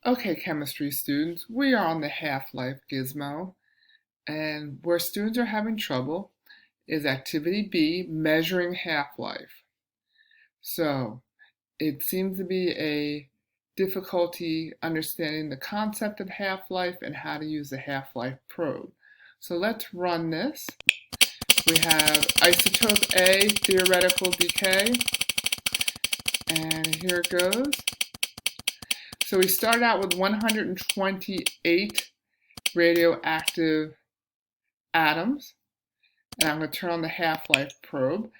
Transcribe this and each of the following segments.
Okay, chemistry students, we are on the half-life gizmo, and where students are having trouble is activity B, measuring half-life. So it seems to be a difficulty understanding the concept of half-life and how to use the half-life probe. So let's run this. We have isotope A, theoretical decay, and here it goes. So we start out with 128 radioactive atoms, and I'm going to turn on the half-life probe.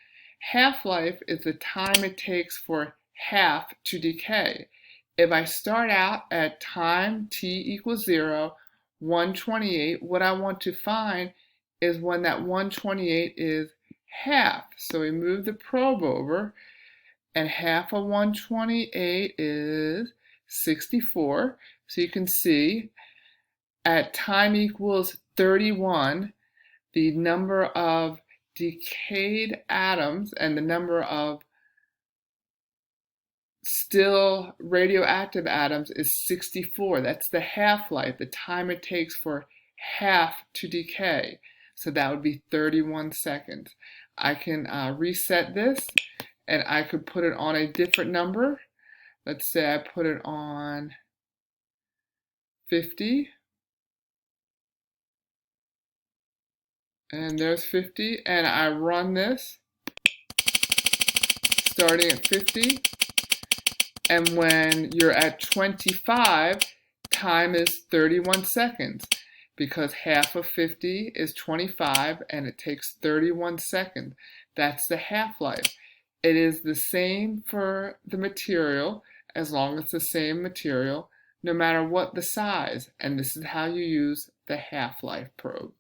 Half-life is the time it takes for half to decay. If I start out at time t equals 0, 128, what I want to find is when that 128 is half. So we move the probe over, and half of 128 is 64. So you can see at time equals 31, the number of decayed atoms and the number of still radioactive atoms is 64. That's the half-life, the time it takes for half to decay. So that would be 31 seconds. I can reset this, and I could put it on a different number. Let's say I put it on 50. And there's 50, and I run this starting at 50, and when you're at 25, time is 31 seconds, because half of 50 is 25, and it takes 31 seconds. That's the half-life. It is the same for the material, as long as it's the same material, no matter what the size, and this is how you use the half-life probe.